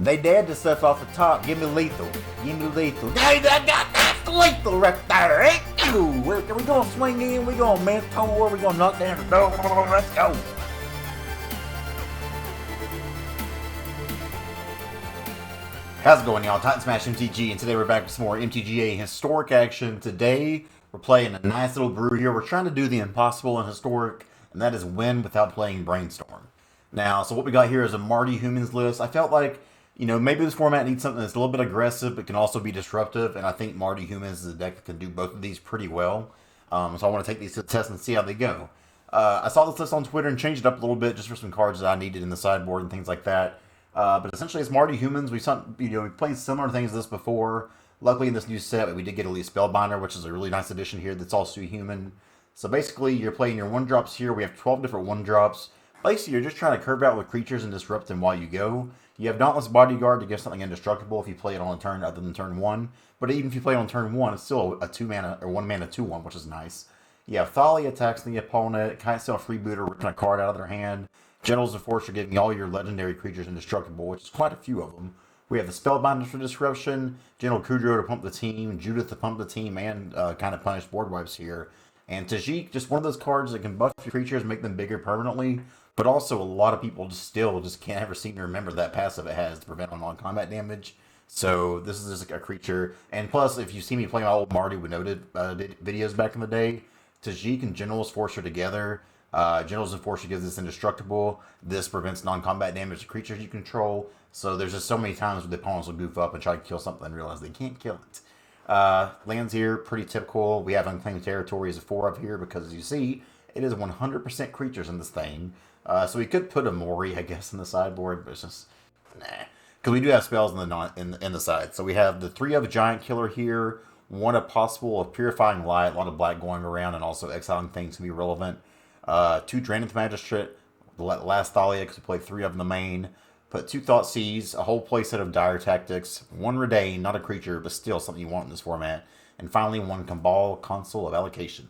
They dared the stuff off the top. Give me lethal. Give me lethal. Hey, that's lethal right there. Hey, we're going to swing in. We're going to mentor. We're going to knock down the door. Let's go. How's it going, y'all? Titan Smash MTG, and today we're back with some more MTGA historic action. Today, we're playing a nice little brew here. We're trying to do the impossible in historic, and that is win without playing Brainstorm. Now, so what we got here is a Mardu Humans list. I felt like, you know, maybe this format needs something that's a little bit aggressive, but can also be disruptive, and I think Mardu Humans is a deck that can do both of these pretty well. So I want to take these to the test and see how they go. I saw this list on Twitter and changed it up a little bit just for some cards that I needed in the sideboard and things like that. But essentially, it's Mardu Humans. We've played similar things to this before. Luckily, in this new set, we did get Elite Spellbinder, which is a really nice addition here that's also human. So basically, you're playing your 1-drops here. We have 12 different 1-drops. Basically, you're just trying to curve out with creatures and disrupt them while you go. You have Dauntless Bodyguard to give something indestructible if you play it on a turn other than turn 1. But even if you play it on turn 1, it's still a 2-mana or 1-mana 2/1, which is nice. You have Thalia attacks the opponent. Kitesail Freebooter ripping a card out of their hand. Generals of Force are giving all your legendary creatures indestructible, which is quite a few of them. We have the Spellbinder for Disruption, General Kudrow to pump the team, Judith to pump the team, and kind of punish board wipes here. And Tajik, just one of those cards that can buff your creatures, make them bigger permanently, but also a lot of people just can't ever seem to remember that passive it has to prevent non-combat damage. So this is just a creature. And plus, if you see me play my old Mardu with Noted videos back in the day, Tajik and Generals Force are together. Generals of Force gives this indestructible. This prevents non-combat damage to creatures you control. So there's just so many times where the opponents will goof up and try to kill something and realize they can't kill it. Lands here, pretty typical. We have Unclaimed Territory as a 4 up here because, as you see, it is 100% creatures in this thing. So we could put a Mori, I guess, in the sideboard, but it's just, nah. Because we do have spells in the side. So we have the 3 of Giant Killer here, 1 of Possible of Purifying Light, a lot of black going around, and also exiling things can be relevant. 2 Draineth Magistrate, the last Thalia, because we played 3 of them in the main. Put 2 Thoughtseize, a whole playset of Dire Tactics, 1 Redain, not a creature, but still something you want in this format. And finally, 1 Cabal, Console of Allocation.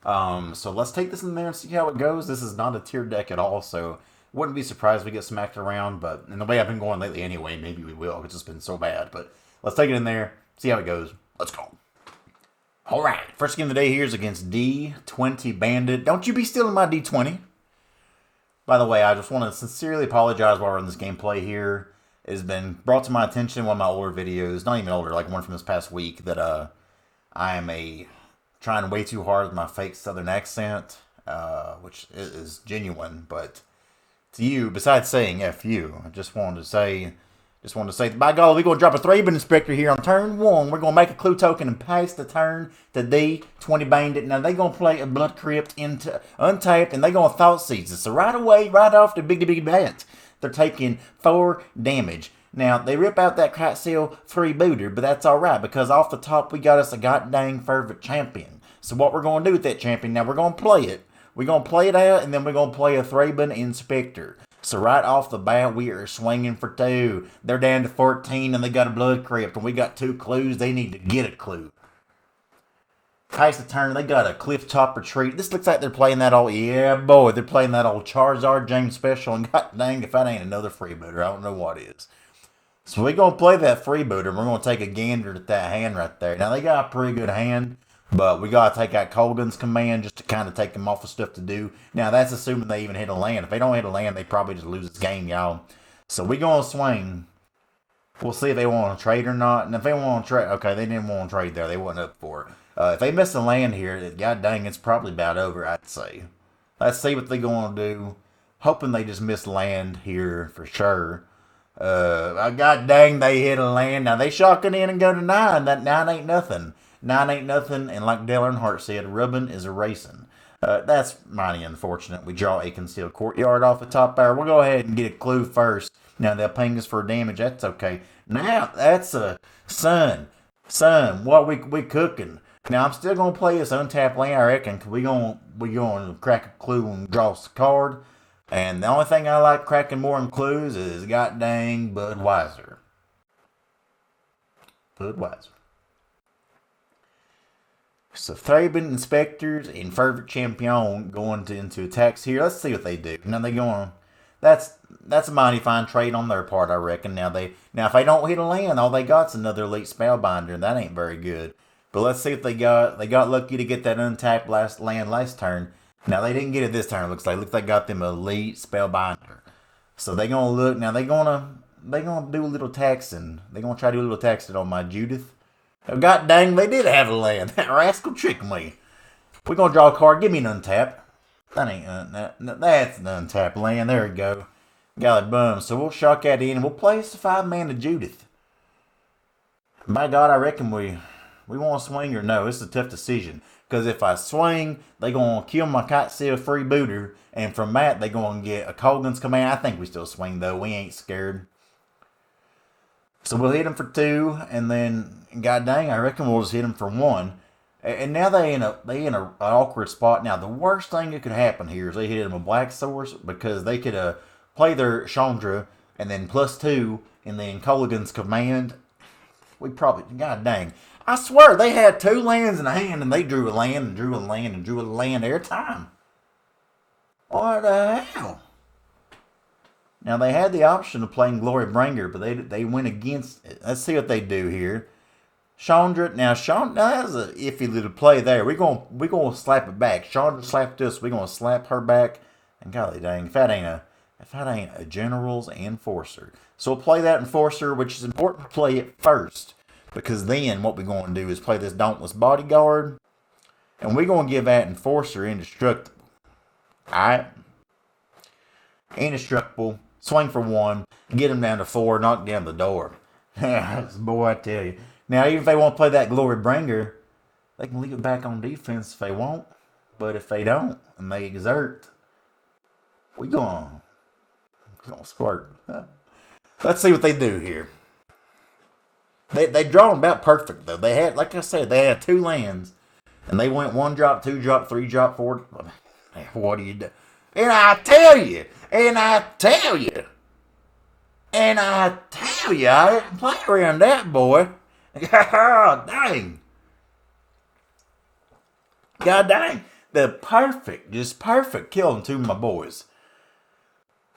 So let's take this in there and see how it goes. This is not a tiered deck at all, so wouldn't be surprised if we get smacked around. But in the way I've been going lately anyway, maybe we will. It's just been so bad. But let's take it in there, see how it goes. Let's go. Alright, first game of the day here is against D20 Bandit. Don't you be stealing my D20. By the way, I just want to sincerely apologize while we're in this gameplay here. It has been brought to my attention in one of my older videos, not even older, like one from this past week, that I am trying way too hard with my fake southern accent, which is genuine, but to you, besides saying F you, I just wanted to say, by golly, we're going to drop a Thraben Inspector here on turn 1. We're going to make a clue token and pass the turn to D20 Bandit. Now, they're going to play a Blood Crypt into untapped, and they're going to Thoughtseize it. So right away, right off the big bat, they're taking 4 damage. Now, they rip out that Kitesail Freebooter, but that's all right, because off the top, we got us a goddamn Fervent Champion. So what we're going to do with that champion, now we're going to play it. We're going to play it out, and then we're going to play a Thraben Inspector. So right off the bat, we are swinging for 2. They're down to 14, and they got a Blood Crypt, and we got 2 clues. They need to get a clue. Pass the turn. They got a Cliff Top Retreat. This looks like they're playing that old, yeah, boy, they're playing that old Charizard James Special, and god dang, if that ain't another Freebooter, I don't know what is. So we're going to play that Freebooter, and we're going to take a gander at that hand right there. Now, they got a pretty good hand, but we got to take out Colgan's command just to kind of take them off of stuff to do. Now, that's assuming they even hit a land. If they don't hit a land, they probably just lose this game, y'all. So we going to swing. We'll see if they want to trade or not. And if they want to trade, okay, they didn't want to trade there. They wasn't up for it. If they miss a land here, god dang, it's probably about over, I'd say. Let's see what they're going to do. Hoping they just miss land here for sure. God dang, they hit a land. Now, they shocking in and go to 9. That 9 ain't nothing. 9 ain't nothing, and like Dale Earnhardt said, rubbing is erasing. That's mighty unfortunate. We draw a Concealed Courtyard off the top there. We'll go ahead and get a clue first. Now, they'll ping us for damage. That's okay. Now, that's a Sun, what we cooking. Now, I'm still going to play this untapped land, I reckon, because we going to crack a clue and draw us a card. And the only thing I like cracking more than clues is god dang Budweiser. So Thraben Inspectors and Fervent Champion going into attacks here. Let's see what they do. Now they're That's a mighty fine trade on their part, I reckon. Now if they don't hit a land, all they got's another elite spellbinder, and that ain't very good. But let's see if they got lucky to get that untapped land last turn. Now they didn't get it this turn. Looks like they got them elite spellbinder. So they gonna look now. They gonna do a little taxing. They gonna try to do a little taxing on my Judith. Oh, God dang, they did have a land. That rascal tricked me. We gonna draw a card. Give me an untap. That ain't that's an untapped land. There we go. Got it bum. So we'll shock that in and we'll place the 5-mana Judith. By God, I reckon we want to swing or no. It's a tough decision. Because if I swing, they going to kill my Kitesail freebooter. And from that, they going to get a Colgan's Command. I think we still swing, though. We ain't scared. So we'll hit them for 2. And then, god dang, I reckon we'll just hit them for 1. And now they in an awkward spot. Now, the worst thing that could happen here is they hit them a Black Source. Because they could play their Chandra. And then +2. And then Colgan's Command. We probably, god dang. I swear, they had 2 lands in the hand, and they drew a land, and drew a land, and drew a land every time. What the hell? Now, they had the option of playing Glory Bringer, but they went against it. Let's see what they do here. Chandra, now that's an iffy little play there. We're gonna slap it back. Chandra slapped us, we're gonna slap her back. And golly dang, if that ain't a General's Enforcer. So we'll play that Enforcer, which is important to play it first. Because then what we're going to do is play this Dauntless Bodyguard. And we're going to give that Enforcer Indestructible. Alright? Indestructible. Swing for 1. Get him down to 4. Knock down the door. Boy, I tell you. Now, even if they want to play that Glory Bringer, they can leave it back on defense if they want. But if they don't, and they exert, we're going to squirt. Let's see what they do here. They drawn about perfect, though. They had, like I said, they had 2 lands. And they went 1 drop, 2 drop, 3 drop, 4. What do you do? And I tell you, I didn't play around that, boy. God dang. God dang. Just perfect killing 2 of my boys.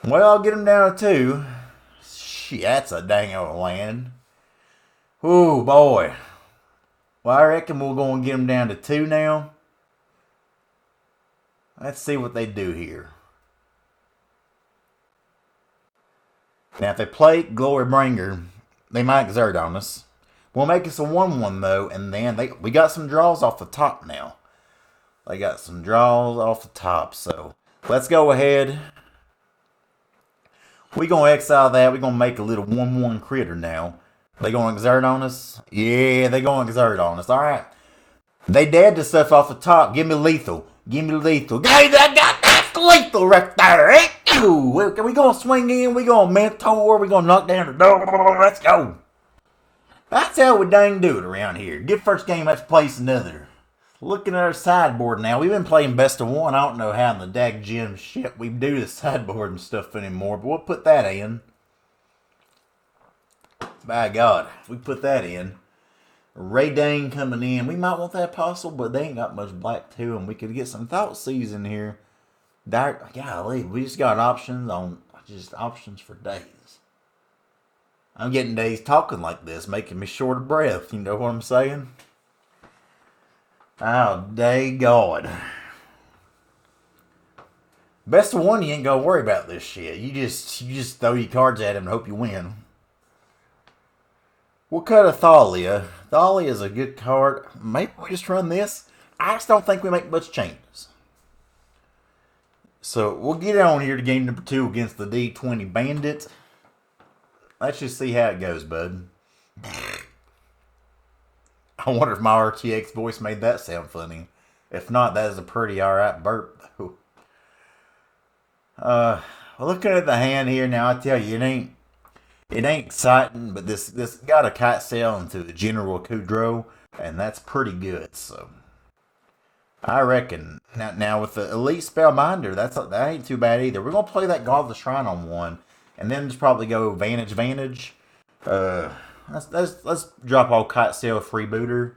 Well, I'll get them down to 2. Shit, that's a dang old land. Oh boy. Well, I reckon we're going to get them down to 2 now. Let's see what they do here. Now, if they play Glory Bringer, they might exert on us. We'll make us a 1-1 though, and then we got some draws off the top now. They got some draws off the top, so let's go ahead. We're going to exile that. We're going to make a little 1-1 critter now. They going to exert on us? Yeah, they going to exert on us. All right. They dead the stuff off the top. Give me lethal. Give me lethal. That's lethal right there. Eh? We're going to swing in. We're going to mentor. We're going to knock down the door. Let's go. That's how we dang do it around here. Get first game, let's place another. Looking at our sideboard now. We've been playing best of 1. I don't know how in the dag gym shit we do the sideboard and stuff anymore, but we'll put that in. By God, if we put that in, Ray Dane coming in, we might want that possible, but they ain't got much black to them. We could get some Thoughtseize in here. Golly, we just got options for days. I'm getting days talking like this, making me short of breath. You know what I'm saying? Oh, day God. Best of 1, you ain't gonna worry about this shit. You just throw your cards at him and hope you win. We'll cut a Thalia. Thalia is a good card. Maybe we just run this. I just don't think we make much changes. So we'll get on here to game number 2 against the D20 Bandit. Let's just see how it goes, bud. I wonder if my RTX voice made that sound funny. If not, that is a pretty alright burp, though. Looking at the hand here now, I tell you, it ain't exciting, but this got a Kitesail into the General Kudrow, and that's pretty good, so. I reckon. Now with the Elite Spellbinder, that ain't too bad either. We're going to play that Godless Shrine on 1, and then just probably go Vantage. Let's drop all Kitesail Freebooter.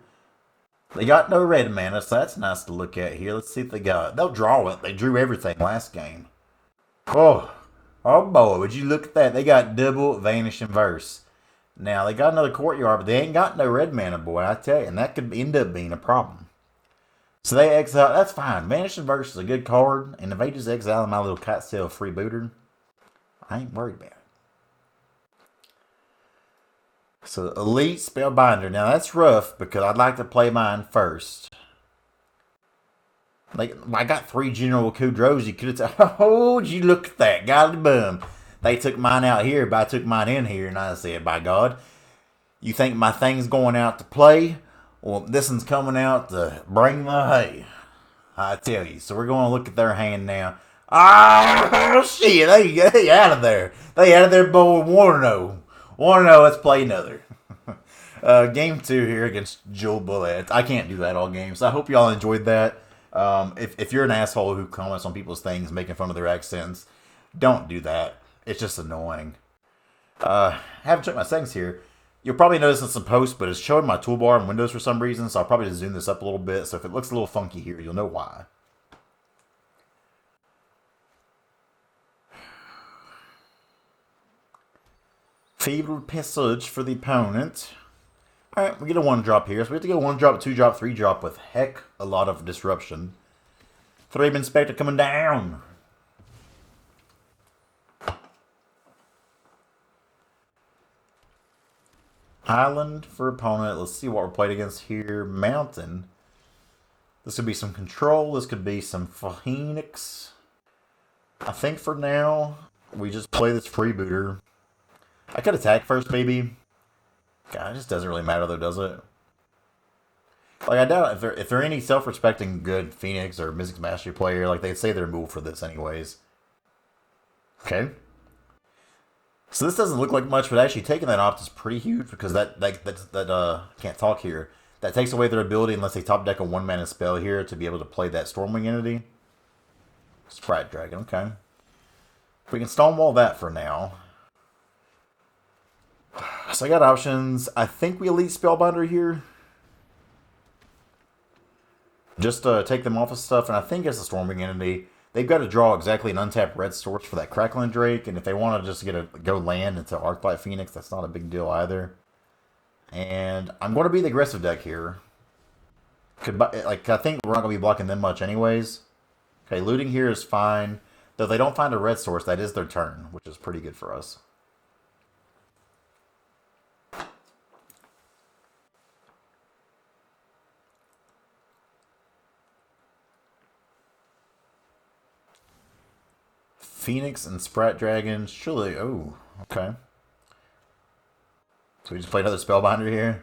They got no red mana, so that's nice to look at here. Let's see if they got. They'll draw it. They drew everything last game. Oh, Oh boy, would you look at that? They got double Vanish and Verse. Now, they got another courtyard, but they ain't got no red mana, boy, I tell you. And that could end up being a problem. So they exile. That's fine. Vanish and Verse is a good card. And if they just exile my little Catstail freebooter, I ain't worried about it. So Elite Spellbinder. Now that's rough because I'd like to play mine first. Like I got 3 General Kudros. You could have said, "Oh, you look at that, got the boom." They took mine out here, but I took mine in here, and I said, "By God, you think my thing's going out to play? Well, this one's coming out to bring the hay." I tell you. So we're going to look at their hand now. Oh shit! They out of there. They out of there, boy. 1-0. 1-0. Let's play another. Game 2 here against Joel Bullet. I can't do that all game, so I hope y'all enjoyed that. If you're an asshole who comments on people's things, making fun of their accents, don't do that. It's just annoying. I haven't checked my settings here. You'll probably notice in some posts, but it's showing my toolbar in Windows for some reason, so I'll probably just zoom this up a little bit. So if it looks a little funky here, you'll know why. Fevered Passage for the opponent. Alright, we get a 1-drop here. So we have to go 1-drop, 2-drop, 3-drop with heck a lot of disruption. Thraben Inspector coming down. Island for opponent. Let's see what we're playing against here. Mountain. This could be some control. This could be some Phoenix. I think for now, we just play this freebooter. I could attack first, maybe. God, it just doesn't really matter, though, does it? Like, I doubt if there are any self-respecting good Phoenix or Mystics Mastery player, like, they'd say they're moved for this anyways. Okay. So this doesn't look like much, but actually taking that off is pretty huge because that can't talk here. That takes away their ability unless they top deck a 1-mana spell here to be able to play that Stormwing entity. Sprite Dragon, okay. We can stonewall that for now. So I got options. I think we Elite Spellbinder here. Just take them off of stuff, and I think it's a Stormwing entity. They've got to draw exactly an untapped red source for that Crackling Drake, and if they want to just go land into Arclight Phoenix, that's not a big deal either. And I'm going to be the aggressive deck here. I think we're not going to be blocking them much anyways. Okay, looting here is fine. Though they don't find a red source, that is their turn, which is pretty good for us. Phoenix and Sprat Dragon. Surely. Oh, okay. So we just play another Spellbinder here.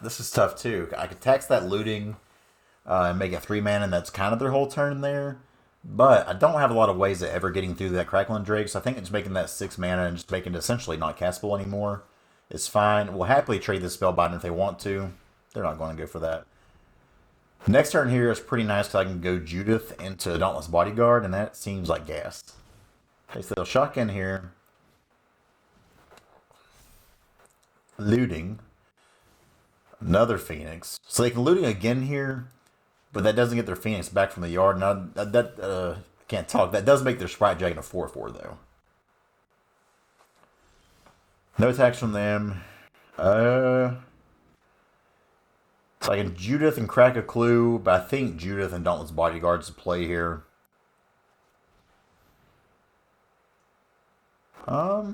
This is tough too. I could tax that looting and make it 3-mana, and that's kind of their whole turn there. But I don't have a lot of ways of ever getting through that Crackling Drake, so I think it's making that 6-mana and just making it essentially not castable anymore. It's fine. We'll happily trade this Spellbinder if they want to. They're not going to go for that. Next turn here is pretty nice because I can go Judith into Dauntless Bodyguard, and that seems like gas. Okay, so they'll shock in here. Looting. Another Phoenix. So they can looting again here, but that doesn't get their Phoenix back from the yard. Now, I can't talk. That does make their Sprite Dragon a 4/4, though. No attacks from them. So I can Judith and crack a clue, but I think Judith and Dauntless Bodyguard's the play here. I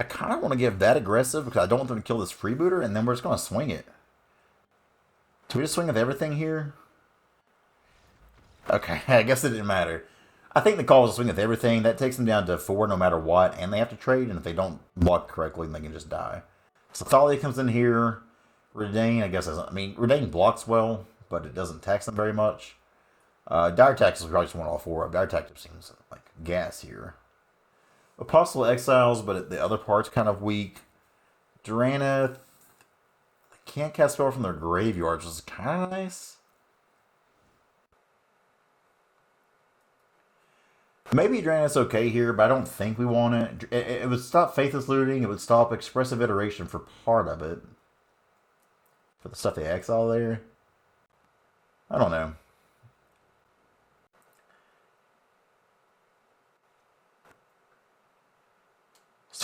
kind of want to give that aggressive because I don't want them to kill this freebooter, and then we're just going to swing it. Do we just swing with everything here? Okay, I guess it didn't matter. I think the call is to swing with everything. That takes them down to 4 no matter what, and they have to trade, and if they don't block correctly, then they can just die. So Thalia comes in here. Redain, I guess, Redain blocks well, but it doesn't tax them very much. Dire Tactics, we probably just want all 4 of. Dire Tactics seems like gas here. Apostle Exiles, but the other part's kind of weak. Duraneth, can't cast spell from their graveyards, which is kind of nice. Maybe Duraneth's okay here, but I don't think we want it. It would stop Faithless Looting, it would stop Expressive Iteration for part of it. For the stuff they exile there? I don't know.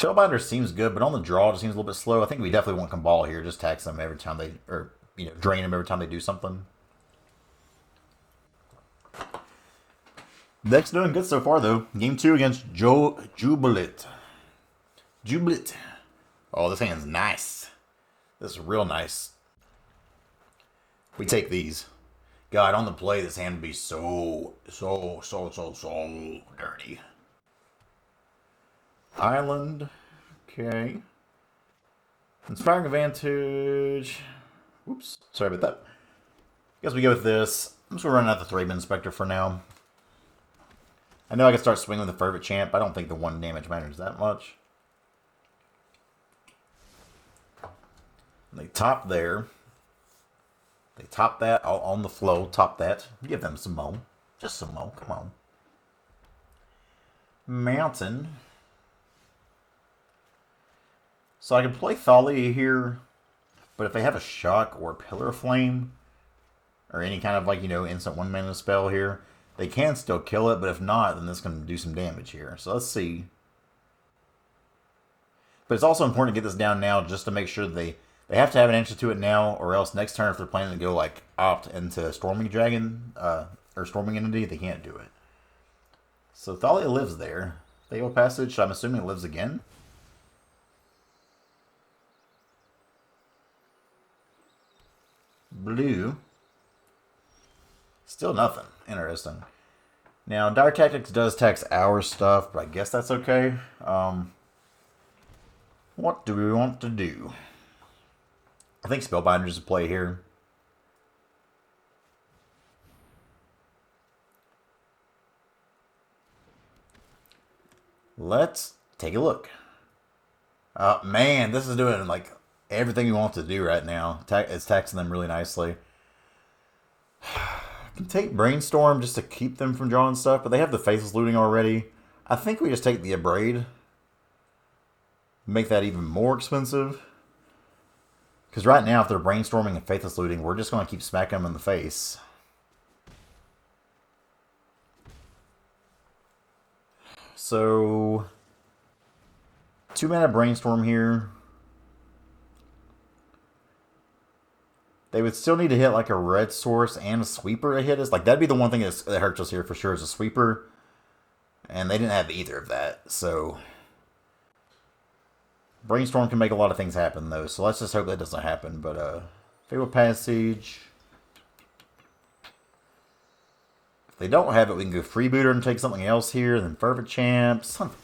Spellbinder seems good, but on the draw it seems a little bit slow. I think we definitely want Cabal here. Just tax them every time they, or drain them every time they do something. Deck's doing good so far though. Game 2 against Jubilant. Jubilant. Oh, this hand's nice. This is real nice. We take these. God, on the play, this hand would be so dirty. Island. Okay. Inspiring Advantage. Whoops. Sorry about that. Guess we go with this. I'm just going to run out the 3-man Inspector for now. I know I can start swinging with the Fervent Champ. I don't think the 1 damage matters that much. They top there. They top that on the flow. Top that. Give them some mo. Just some mo. Come on. Mountain. So I can play Thalia here. But if they have a Shock or Pillar of Flame, or any kind of like, instant 1-mana spell here, they can still kill it. But if not, then this can do some damage here. So let's see. But it's also important to get this down now just to make sure that they have to have an answer to it now, or else next turn, if they're planning to go like opt into Storming Dragon or Storming Entity, they can't do it. So Thalia lives there. Fatal Passage, I'm assuming it lives again. Blue. Still nothing. Interesting. Now, Dire Tactics does tax our stuff, but I guess that's okay. What do we want to do? I think Spellbinder is a play here. Let's take a look. Man, this is doing like everything we want to do right now. It's taxing them really nicely. I can take Brainstorm just to keep them from drawing stuff, but they have the Faithless Looting already. I think we just take the Abrade. Make that even more expensive. Because right now, if they're Brainstorming and Faithless Looting, we're just going to keep smacking them in the face. So, 2-mana Brainstorm here. They would still need to hit like a red source and a sweeper to hit us. Like, that'd be the one thing that hurts us here for sure is a sweeper. And they didn't have either of that, so... Brainstorm can make a lot of things happen, though, so let's just hope that doesn't happen. But, Fatal Passage. If they don't have it, we can go Freebooter and take something else here, then Fervent Champ. Something.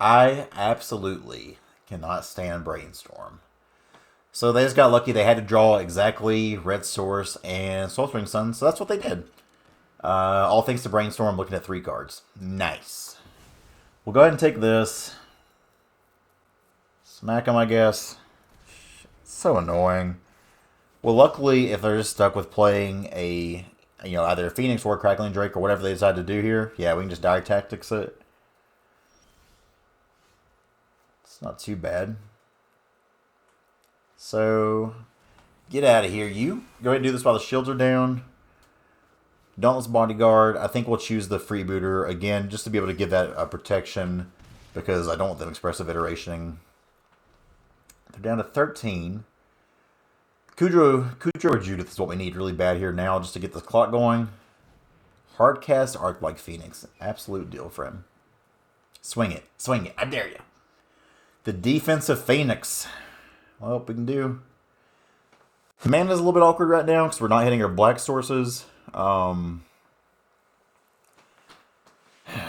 I absolutely cannot stand Brainstorm. So they just got lucky. They had to draw exactly Red Source and Soulspring Sun, so that's what they did. All thanks to Brainstorm, looking at 3 cards. Nice. We'll go ahead and take this. Smack them, I guess. So annoying. Well, luckily, if they're just stuck with playing a, either a Phoenix or a Crackling Drake or whatever they decide to do here, yeah, we can just Dire Tactics it. It's not too bad. So, get out of here, you. Go ahead and do this while the shields are down. Dauntless Bodyguard. I think we'll choose the Freebooter again, just to be able to give that protection, because I don't want them expressive iterationing. They're down to 13. Kudro or Judith is what we need really bad here now, just to get the clock going. Hardcast Arc-like Phoenix. Absolute deal for him. Swing it. Swing it. I dare you. The Defensive Phoenix. Well, we can do. Mana's a little bit awkward right now, because we're not hitting our black sources. How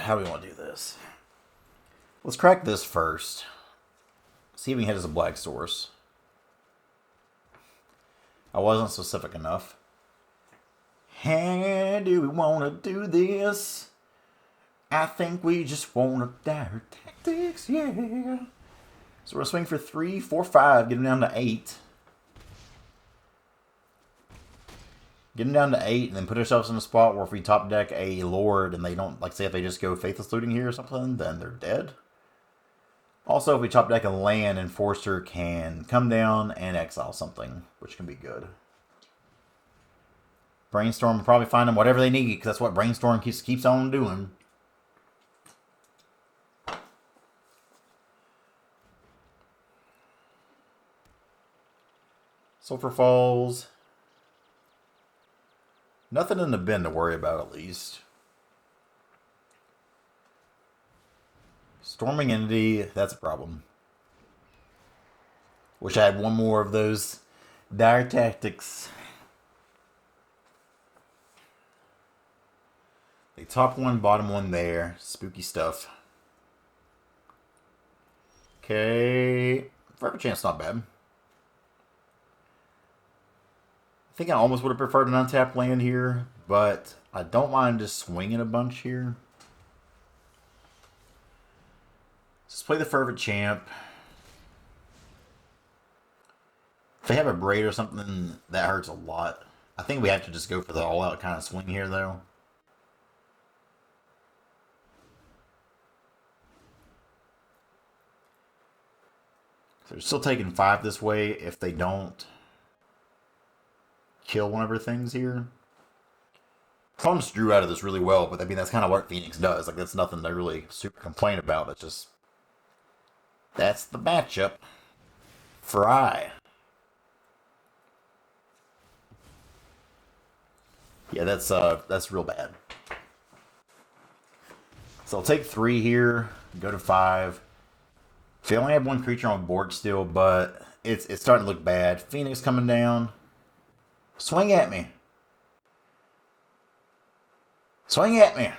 do we want to do this? Let's crack this first. See if we can hit as a black source. I wasn't specific enough. How do we want to do this? I think we just want to Dire Tactics, yeah. So we're going to swing for 3, 4, 5, get them down to 8. Get them down to 8, and then put ourselves in a spot where if we top deck a Lord and they don't, like say if they just go Faithless Looting here or something, then they're dead. Also, if we top deck a land, Enforcer can come down and exile something, which can be good. Brainstorm will probably find them whatever they need, because that's what Brainstorm keeps on doing. Sulphur Falls. Nothing in the bin to worry about, at least. Storming Entity, that's a problem. Wish I had one more of those dire tactics. The top one, bottom one there. Spooky stuff. Okay. Forever Chance, not bad. I think I almost would have preferred an untapped land here, but I don't mind just swinging a bunch here. Just play the Fervent Champ. If they have a Braid or something, that hurts a lot. I think we have to just go for the all-out kind of swing here, though. So they're still taking 5 this way if they don't kill one of her things here. Clones drew out of this really well, but I mean, that's kind of what Phoenix does. Like, that's nothing to really super complain about. It's just, that's the matchup. Fry. Yeah, that's real bad. So I'll take 3 here, go to 5. So they only have 1 creature on board still, but it's starting to look bad. Phoenix coming down. Swing at me. Swing at me.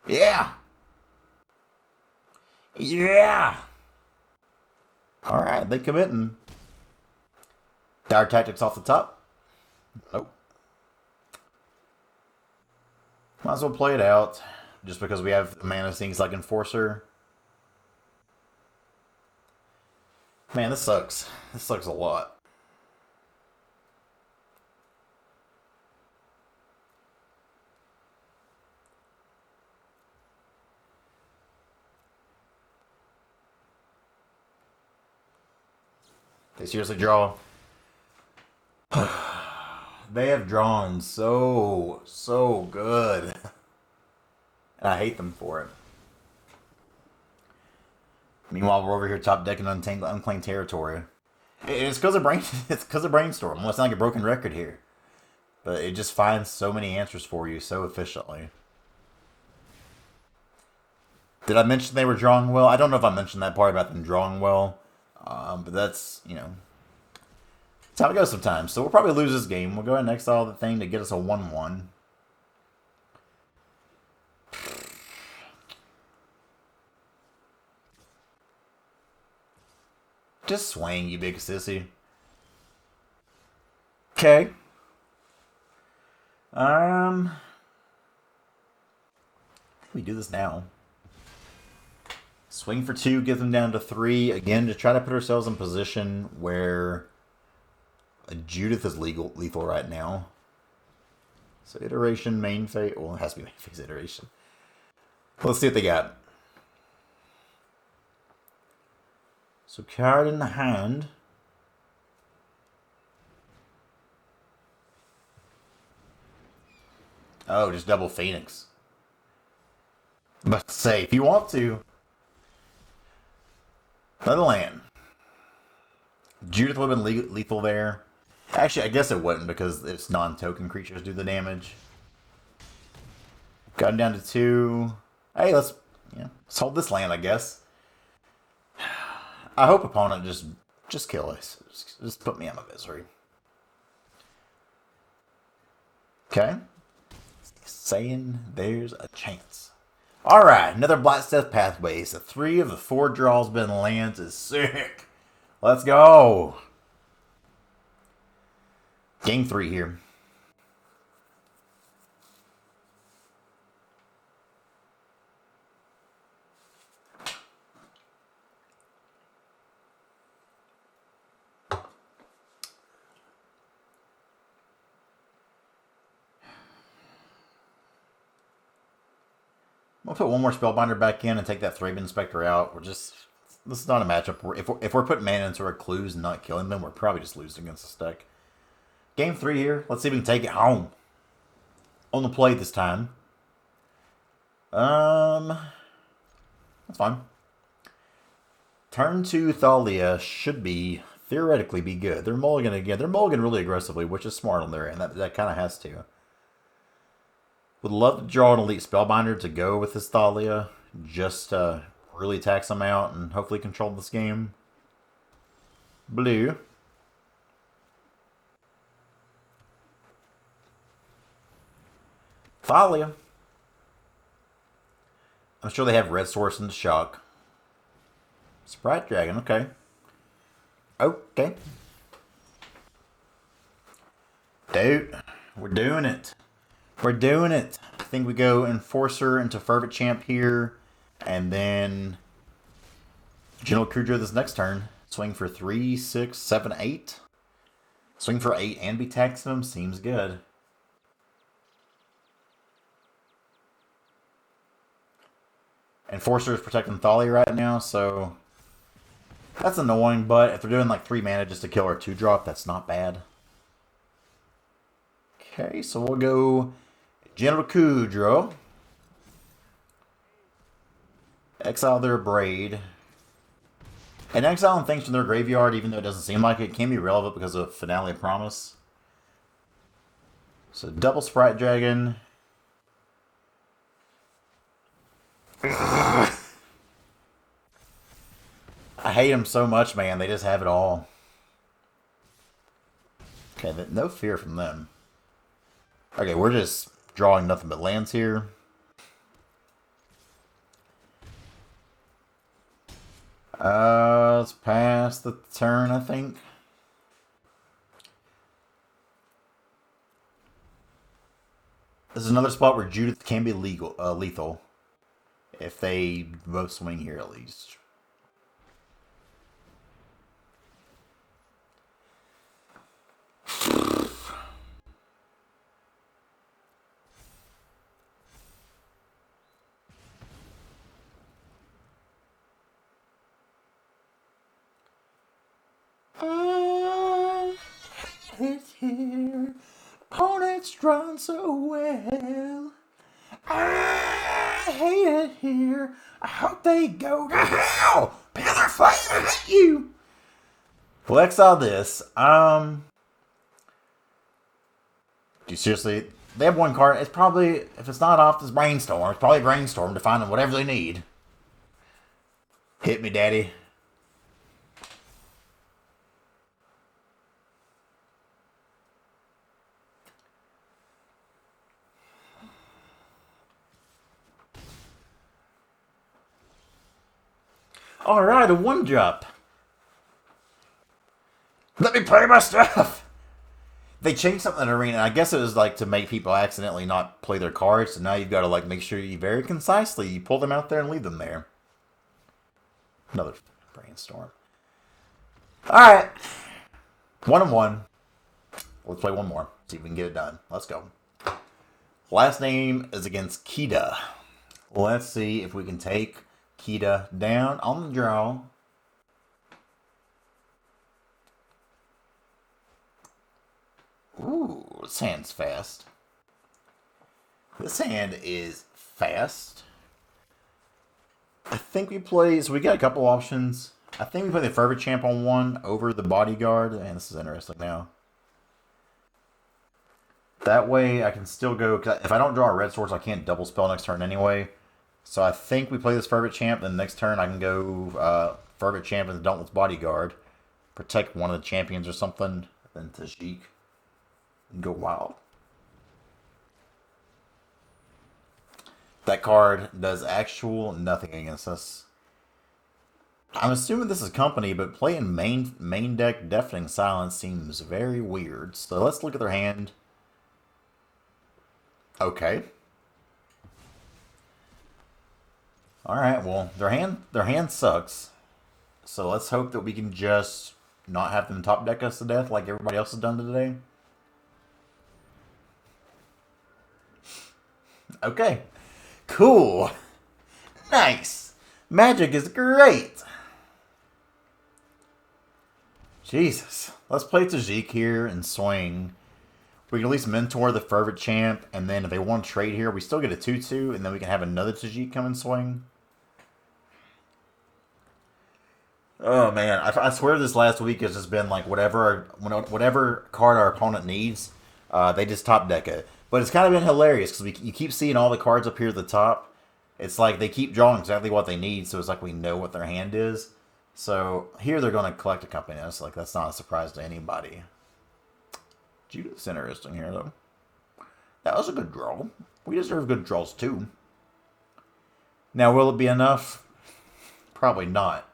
Yeah. Yeah. Alright, they committing. Dire Tactics off the top. Nope. Might as well play it out. Just because we have mana things like Enforcer. Man, this sucks. This sucks a lot. They seriously draw. They have drawn so good. And I hate them for it. Meanwhile, we're over here top decking unclaimed territory. It's because of Brainstorm. Well, it's not like a broken record here. But it just finds so many answers for you so efficiently. Did I mention they were drawing well? I don't know if I mentioned that part about them drawing well. But that's, you know, that's how it goes sometimes. So we'll probably lose this game. We'll go ahead and exile the thing to get us a 1-1. Just swing, you big sissy. Okay. We do this now. Swing for 2, get them down to 3. Again, to try to put ourselves in position where a Judith is lethal right now. So iteration, main phase. Well, it has to be main phase iteration. Let's see what they got. So card in the hand. Oh, just double Phoenix. But say, if you want to, another land. Judith would have been lethal there. Actually, I guess it wouldn't because it's non-token creatures do the damage. Got him down to 2. Hey, let's hold this land, I guess. I hope opponent just kill us. Just put me out of misery. Okay. Saying there's a chance. Alright, another Black Death Pathway. So 3 of the 4 draws been lands is sick. Let's go. Game 3 here. We'll put one more Spellbinder back in and take that Thraben Inspector out. This is not a matchup. If we're putting mana into our clues and not killing them, we're probably just losing against this deck. Game 3 here. Let's see if we can take it home. on the plate this time. That's fine. Turn 2 Thalia should theoretically be good. They're mulligan again. They're mulligan really aggressively, which is smart on their end. That kind of has to. Would love to draw an Elite Spellbinder to go with this Thalia. Just really tax them out and hopefully control this game. Blue. Thalia. I'm sure they have Red Source and Shock. Sprite Dragon, okay. Okay. Dude, we're doing it. We're doing it. I think we go Enforcer into Fervent Champ here. And then General Kudra this next turn. Swing for 3, 6, 7, 8. Swing for 8 and be taxing them seems good. Enforcer is protecting Thalia right now, so that's annoying, but if they're doing like 3 mana just to kill our 2-drop, that's not bad. Okay, so we'll go General Kudra. Exile their Braid. And exiling things from their graveyard, even though it doesn't seem like it, can be relevant because of Finale of Promise. So double Sprite Dragon. I hate them so much, man. They just have it all. Okay, no fear from them. Okay, we're just drawing nothing but lands here. Let's pass the turn, I think. This is another spot where Judith can be lethal. If they both swing here, at least. It's here. Opponent's drawn so well. I hate it here. I hope they go to hell. Panther Flame at you. We'll exile this. Do you seriously? They have one card. It's probably, if it's not off this Brainstorm, it's probably Brainstorm to find them whatever they need. Hit me, daddy. Alright, a 1-drop. Let me play my stuff. They changed something in the arena. I guess it was like to make people accidentally not play their cards. So now you've got to like make sure you very concisely you pull them out there and leave them there. Another Brainstorm. Alright. 1-1. Let's play one more. See if we can get it done. Let's go. Last name is against Kita. Let's see if we can take Kita down on the draw. Ooh, this hand's fast. This hand is fast. I think we play, so we got a couple options. I think we play the Fervent Champ on one over the Bodyguard. And this is interesting now. That way I can still go, cause if I don't draw a red source, I can't double spell next turn anyway. So I think we play this Fervent Champ, then next turn I can go Fervent Champ and the Dauntless Bodyguard. Protect one of the champions or something, then Tajik. And go wild. That card does actual nothing against us. I'm assuming this is company, but playing main deck Deafening Silence seems very weird. So let's look at their hand. Okay. Alright, well, their hand sucks. So let's hope that we can just not have them top deck us to death like everybody else has done today. Okay. Cool. Nice. Magic is great. Jesus. Let's play Tajik here and swing. We can at least mentor the Fervent Champ, and then if they want to trade here, we still get a 2-2, and then we can have another Tajik come and swing. Oh man, I swear this last week has just been like whatever card our opponent needs, they just top deck it. But it's kind of been hilarious because you keep seeing all the cards up here at the top. It's like they keep drawing exactly what they need, so it's like we know what their hand is. So here they're going to collect a company. That's not a surprise to anybody. Judith's interesting here though. That was a good draw. We deserve good draws too. Now will it be enough? Probably not.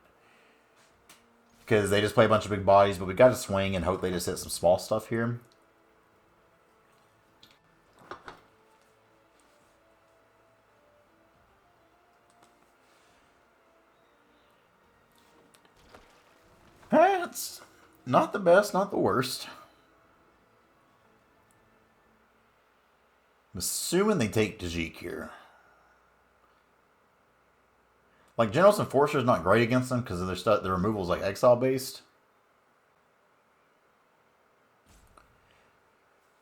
Because they just play a bunch of big bodies, but we got to swing and hope they just hit some small stuff here. It's not the best, not the worst. I'm assuming they take Tajik here. Like, General's Enforcer is not great against them because their removal is like exile based.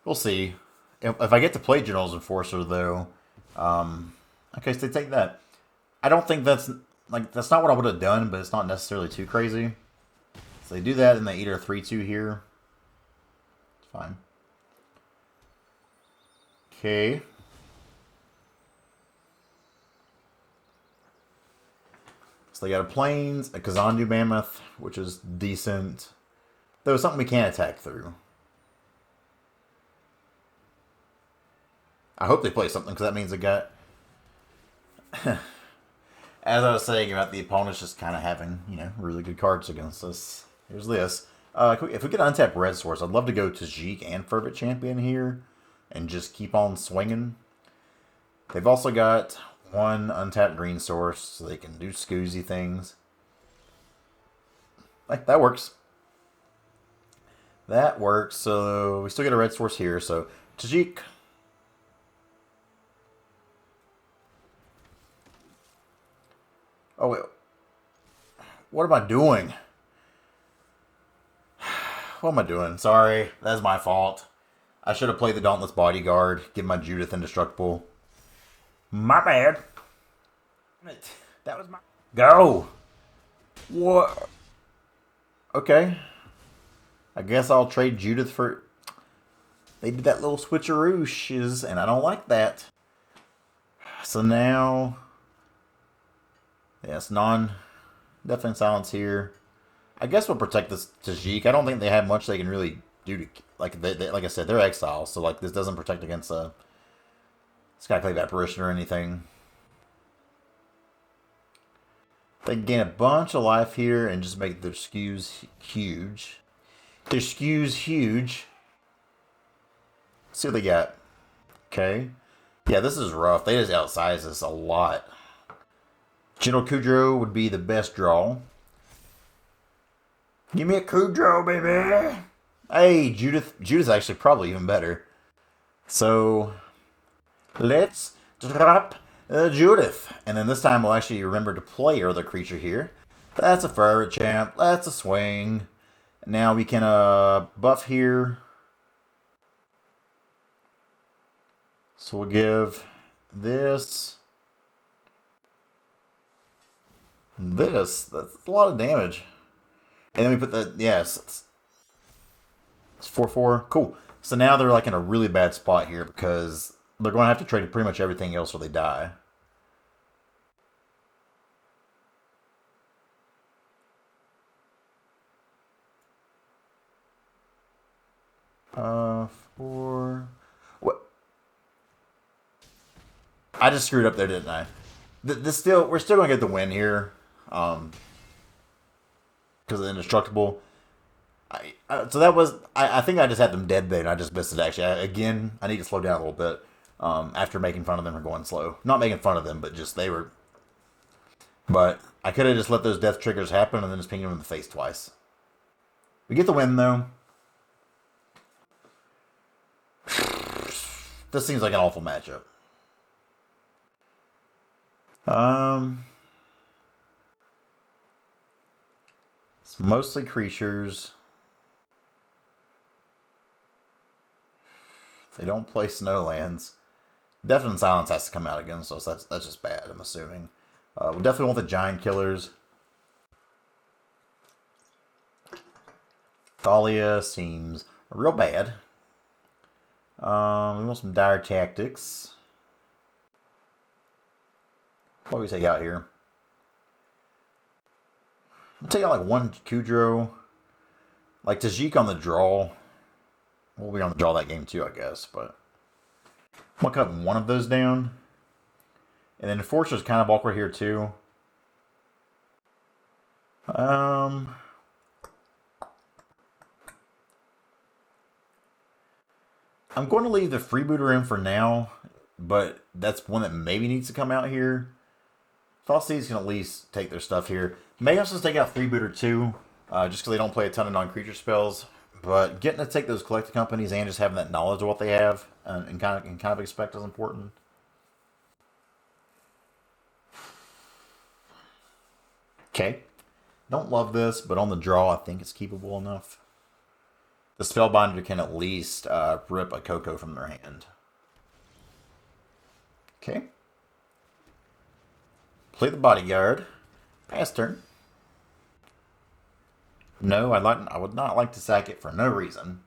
We'll see. If I get to play General's Enforcer though, okay, so they take that. I don't think that's not what I would have done, but it's not necessarily too crazy. So they do that, and they eat our 3-2 here. It's fine. Okay. So they got a Plains, a Kazandu Mammoth, which is decent. Though it's something we can't attack through. I hope they play something, because that means they got... As I was saying about the opponents just kind of having, really good cards against us. Here's this. If we could untap Red Source, I'd love to go to Tajik and Fervent Champion here and just keep on swinging. They've also got one untapped Green Source, so they can do scoozy things. Like, that works. That works, so we still get a Red Source here, so Tajik. Oh, wait. What am I doing? What am I doing? Sorry, that's my fault. I should have played the Dauntless Bodyguard, give my Judith indestructible. My bad. That was my... Go! What? Okay. I guess I'll trade Judith for... They did that little switcheroo shiz, and I don't like that. So now... Yes, definitely silence here. I guess we'll protect this Tajik. I don't think they have much they can really do to... Like I said, they're exiles, so this doesn't protect against a Skyclave Apparition or anything. They can gain a bunch of life here and just make their skews huge. Their skews huge. Let's see what they got. Okay. Yeah, this is rough. They just outsize us a lot. General Kudrow would be the best draw. Give me a Kudrow, baby! Hey, Judith's actually probably even better. So, let's drop Judith. And then this time we'll actually remember to play our other creature here. That's a Fervent Champ. That's a swing. Now we can buff here. So we'll give this. That's a lot of damage. And then we put the, yes, it's 4/4. Cool. So now they're like in a really bad spot here because they're going to have to trade pretty much everything else or they die. Four. What? I just screwed up there, didn't I? We're still going to get the win here. Because of the indestructible. So that was... I think I just had them dead there, and I just missed it, actually. I need to slow down a little bit after making fun of them for going slow. Not making fun of them, but just they were... But I could have just let those death triggers happen and then just pinged them in the face twice. We get the win, though. This seems like an awful matchup. It's mostly creatures. They don't play Snowlands. Deafening Silence has to come out again, so that's just bad, I'm assuming. We definitely want the Giant Killers. Thalia seems real bad. We want some Dire Tactics. What do we take out here? We'll take out like one Kudro. Like Tajik on the draw. We'll be on the draw that game too, I guess, but I'm gonna cut one of those down. And then Enforcer's kind of awkward here too. I'm going to leave the Freebooter in for now, but that's one that maybe needs to come out here. Thoughtseeds can at least take their stuff here. May also take out Freebooter too, just because they don't play a ton of non-creature spells. But getting to take those collected companies and just having that knowledge of what they have and kind of expect is important. Okay. Don't love this, but on the draw, I think it's keepable enough. The Spellbinder can at least rip a Coco from their hand. Okay. Play the Bodyguard. Pass turn. No, I would not like to sack it for no reason.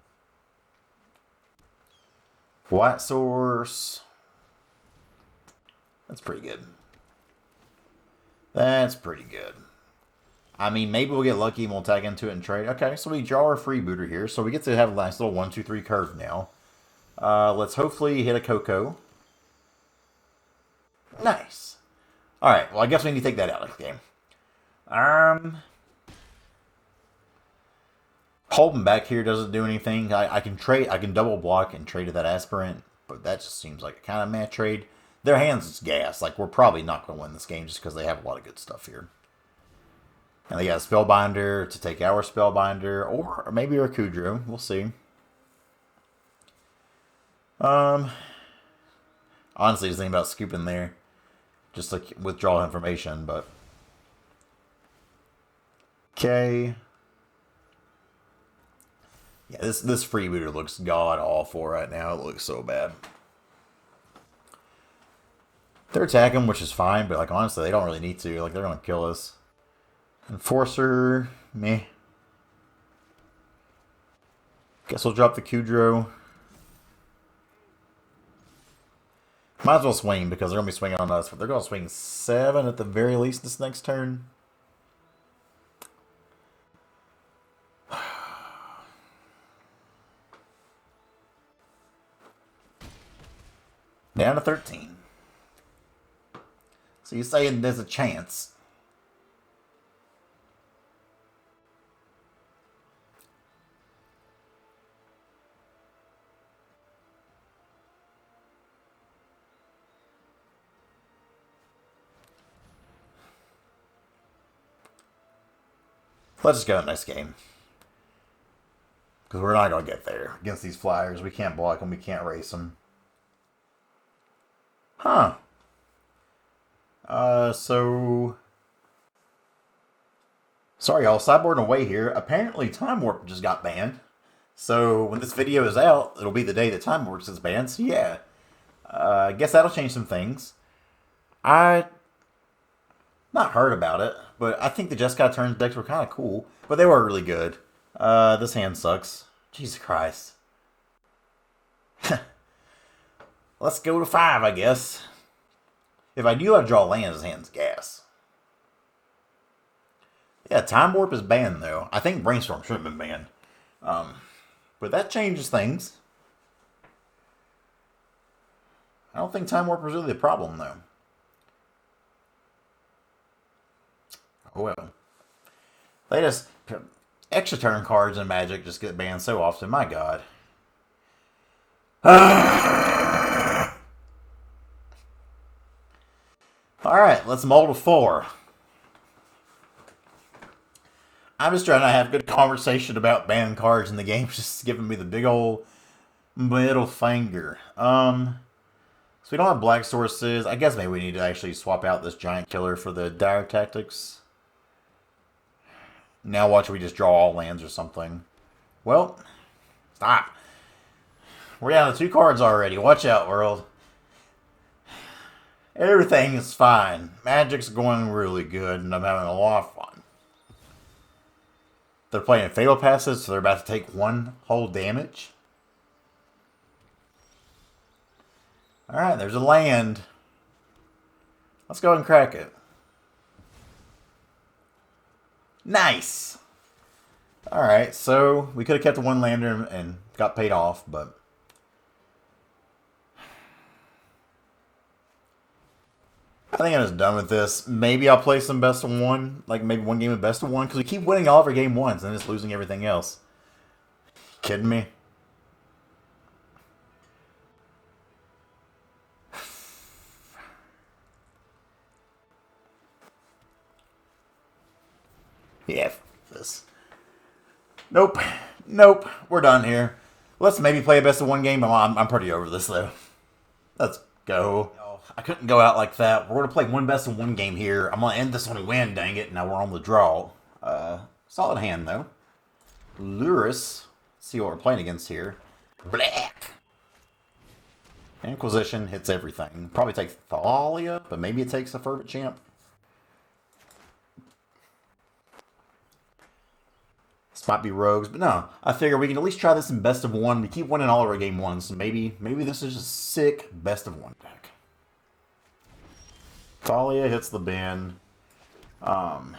White Source. That's pretty good. That's pretty good. I mean, maybe we'll get lucky and we'll tag into it and trade. Okay, so we draw our Freebooter here. So we get to have a nice little 1-2-3 curve now. Let's hopefully hit a Coco. Nice. Alright, well, I guess we need to take that out of the game. Holding back here doesn't do anything. I can double block and trade to that Aspirant, but that just seems like a kind of mad trade. Their hands is gas. Like, we're probably not going to win this game just because they have a lot of good stuff here. And they got a Spellbinder to take our Spellbinder, or maybe our Kudro. We'll see. Honestly, just thinking about scooping there. Just to withdraw information, but... Okay. Yeah, this Freebooter looks god-awful right now. It looks so bad. They're attacking, which is fine, but, like, honestly, they don't really need to. Like, they're going to kill us. Enforcer, meh. Guess we'll drop the Kudro. Might as well swing, because they're going to be swinging on us. But they're going to swing 7 at the very least this next turn. Down to 13. So you're saying there's a chance. Let's just go to the next game. Because we're not going to get there. Against these Flyers, we can't block them, we can't race them. Huh. So... Sorry, y'all. Sideboarding away here. Apparently, Time Warp just got banned. So, when this video is out, it'll be the day that Time Warp is banned. So, yeah. I guess that'll change some things. I... Not heard about it, but I think the Jeskai turns decks were kind of cool. But they were really good. This hand sucks. Jesus Christ. Let's go to 5, I guess. If I knew I'd draw lands, this hand's gas. Yeah, Time Warp is banned, though. I think Brainstorm should have been banned. But that changes things. I don't think Time Warp was really the problem, though. Oh well. They just... Extra turn cards in Magic just get banned so often. My God. Alright, let's mull to 4. I'm just trying to have good conversation about banned cards in the game. Just giving me the big old middle finger. So we don't have black sources. I guess maybe we need to actually swap out this Giant Killer for the Dire Tactics. Now watch we just draw all lands or something. Well, stop. We're down to 2 cards already. Watch out, world. Everything is fine. Magic's going really good, and I'm having a lot of fun. They're playing Fatal Passes, so they're about to take 1 whole damage. Alright, there's a land. Let's go and crack it. Nice! Alright, so we could have kept the 1 lander and got paid off, but... I think I'm just done with this. Maybe I'll play some best of 1, like maybe 1 game of best of 1, because we keep winning all of our game 1s and just losing everything else. Kidding me? Yeah, this. Nope. Nope. We're done here. Let's maybe play a best of 1 game, but I'm pretty over this, though. Let's go. I couldn't go out like that. We're going to play 1 best of 1 game here. I'm going to end this on a win, dang it. Now we're on the draw. Solid hand, though. Luris. See what we're playing against here. Black. Inquisition hits everything. Probably takes Thalia, but maybe it takes a Fervent Champ. This might be rogues, but no. I figure we can at least try this in best of 1. We keep winning all of our game 1s, so maybe this is just sick best of 1 deck. Thalia hits the bin. I'm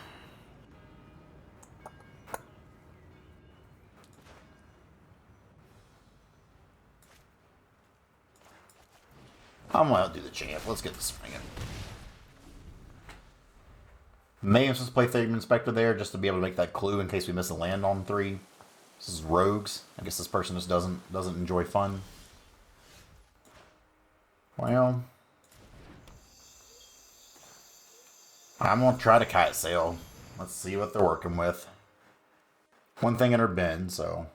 going to do the champ. Let's get this swinging. May have supposed to play Theme Inspector there just to be able to make that clue in case we miss a land on 3. This is rogues. I guess this person just doesn't enjoy fun. Well, I'm going to try to kite sail. Let's see what they're working with. 1 thing in her bin, so...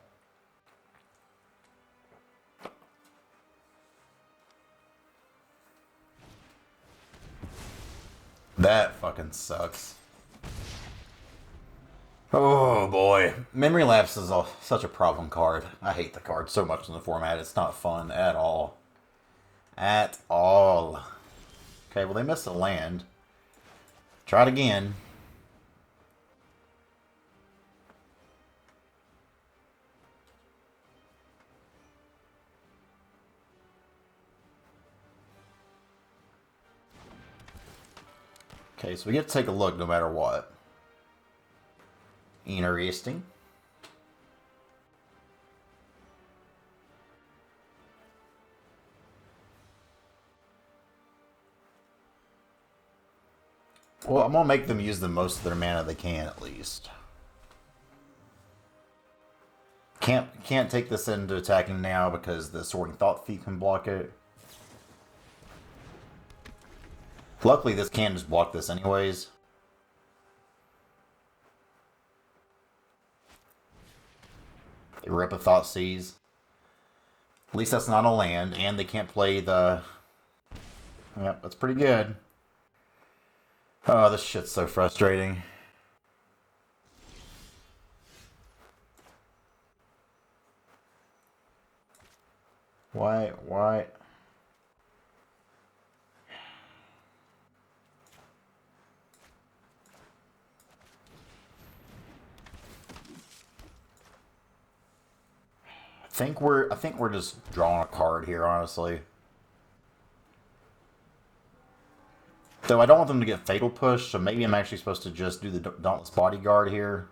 That fucking sucks. Oh boy. Memory Lapse is such a problem card. I hate the card so much in the format. It's not fun at all. At all. Okay, well they missed a land. Try it again. Okay, so we get to take a look no matter what. Interesting. Well, I'm going to make them use the most of their mana they can, at least. Can't take this into attacking now because the Sorting Thought Thief can block it. Luckily, this can just block this anyways. They rip a Thoughtseize. At least that's not a land, and they can't play the... Yep, that's pretty good. Oh, this shit's so frustrating. Why? I think we're just drawing a card here, honestly. Though I don't want them to get Fatal Push, so maybe I'm actually supposed to just do the Dauntless Bodyguard here.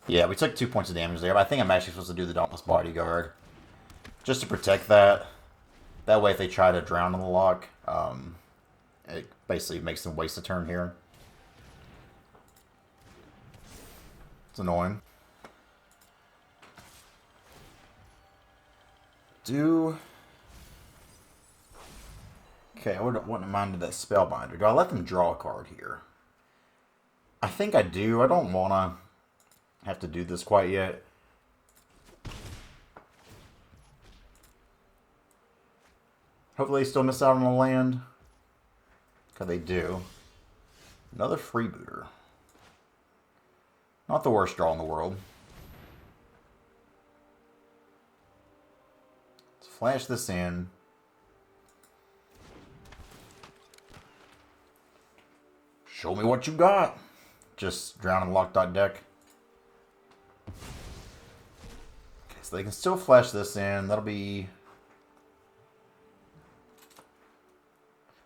Yeah, we took 2 points of damage there, but I think I'm actually supposed to do the Dauntless Bodyguard. Just to protect that. That way if they try to drown on the lock, it basically makes them waste a turn here. It's annoying. Okay, I wouldn't mind that Spellbinder. Do I let them draw a card here? I think I do. I don't want to have to do this quite yet. Hopefully they still miss out on the land. Because they do. Another freebooter. Not the worst draw in the world. Flash this in. Show me what you got. Just drown in lock dot deck. Okay, so they can still flash this in. That'll be...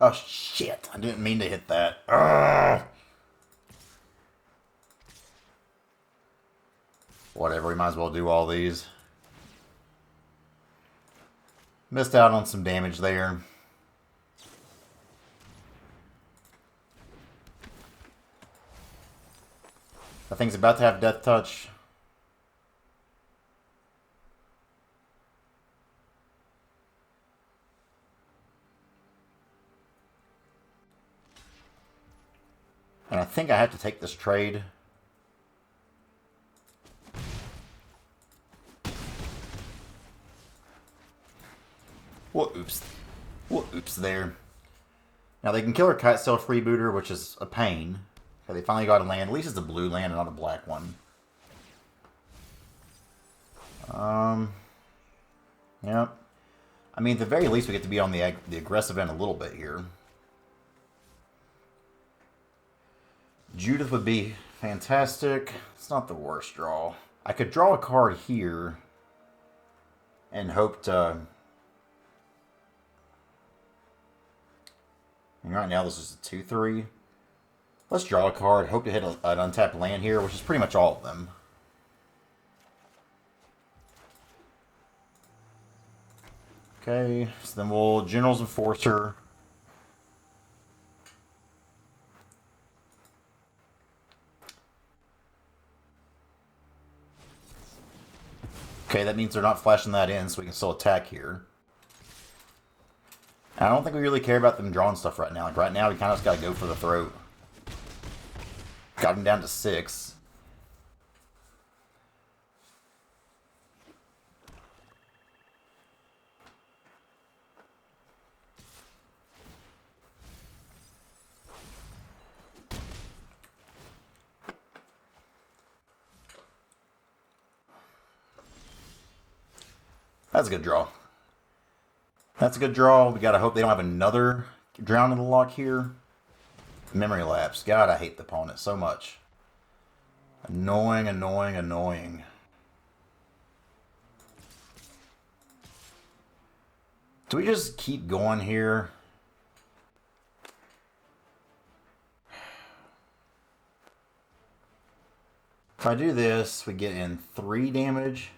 Oh, shit. I didn't mean to hit that. Ugh. Whatever, we might as well do all these. Missed out on some damage there. That thing's about to have Death Touch. And I think I have to take this trade. Well, oops. Well, oops there. Now they can kill our Kite Self Freebooter, which is a pain. Okay, they finally got a land. At least it's a blue land and not a black one. Yep. I mean, at the very least, we get to be on the aggressive end a little bit here. Judith would be fantastic. It's not the worst draw. I could draw a card here and hope to... And right now, this is a 2-3. Let's draw a card. Hope to hit an untapped land here, which is pretty much all of them. Okay, so then we'll General's Enforcer. Okay, that means they're not flashing that in, so we can still attack here. I don't think we really care about them drawing stuff right now. Like right now, we kind of just got to go for the throat. Got him down to 6. That's a good draw. That's a good draw. We gotta hope they don't have another drown in the lock here. Memory lapse. God, I hate the opponent so much. Annoying, annoying, annoying. Do we just keep going here? If I do this, we get in 3 damage.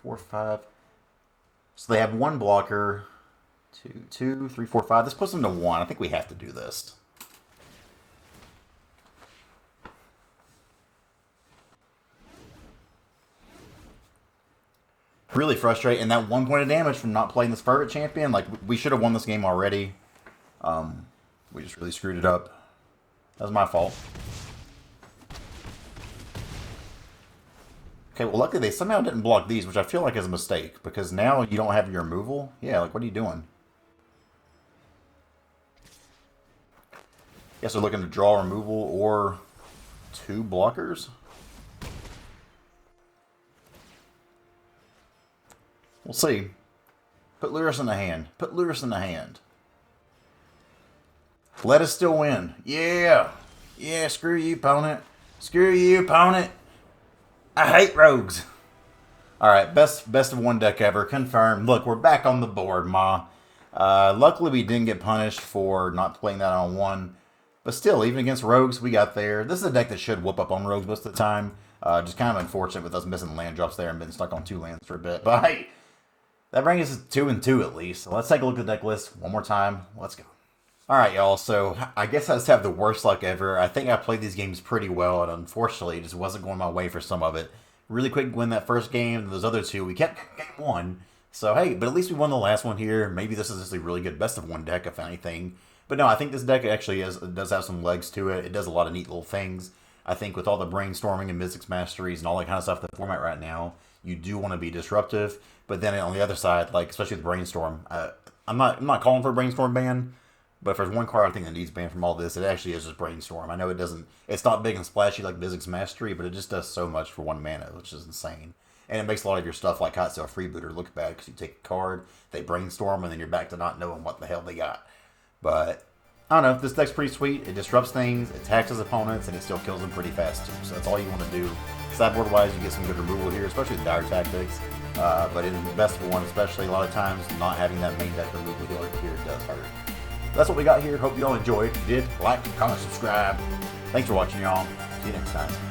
4, 5. So they have 1 blocker. 2, 3, 4, 5. This puts them to 1. I think we have to do this. Really frustrating. And that 1 point of damage from not playing this Fervent Champion, like, we should have won this game already. We just really screwed it up. That was my fault. Okay, well, luckily they somehow didn't block these, which I feel like is a mistake, because now you don't have your removal. Yeah, like, what are you doing? Guess they're looking to draw removal or 2 blockers. We'll see. Put Lurrus in the hand. Put Lurrus in the hand. Let us still win. Yeah. Yeah, screw you, opponent. Screw you, opponent. I hate rogues. Alright, best of 1 deck ever. Confirmed. Look, we're back on the board, ma. Luckily, we didn't get punished for not playing that on 1. But still, even against rogues, we got there. This is a deck that should whoop up on rogues most of the time. Just kind of unfortunate with us missing land drops there and being stuck on 2 lands for a bit. But hey, that brings us to 2-2 at least. So let's take a look at the deck list one more time. Let's go. Alright, y'all. So I guess I just have the worst luck ever. I think I played these games pretty well, and unfortunately, it just wasn't going my way for some of it. Really quick win that first game, and those other 2, we kept game 1. So hey, but at least we won the last one here. Maybe this is just a really good best of 1 deck, if anything. But no, I think this deck actually does have some legs to it. It does a lot of neat little things. I think with all the brainstorming and Mystics Masteries and all that kind of stuff, the format right now, you do want to be disruptive. But then on the other side, like especially with Brainstorm, I'm not calling for a Brainstorm ban, but if there's one card I think that needs banned from all this, it actually is just Brainstorm. I know it's not big and splashy like Mystics Mastery, but it just does so much for 1 mana, which is insane. and it makes a lot of your stuff like Hot Cell Freebooter look bad because you take a card, they brainstorm, and then you're back to not knowing what the hell they got. But I don't know, this deck's pretty sweet. It disrupts things, it taxes opponents, and it still kills them pretty fast too. So that's all you want to do. Sideboard wise, you get some good removal here, especially with Dire Tactics. But in the best of one, especially, a lot of times not having that main deck removal healer here does hurt. That's what we got here. Hope you all enjoyed. If you did, like, comment, subscribe. Thanks for watching, y'all. See you next time.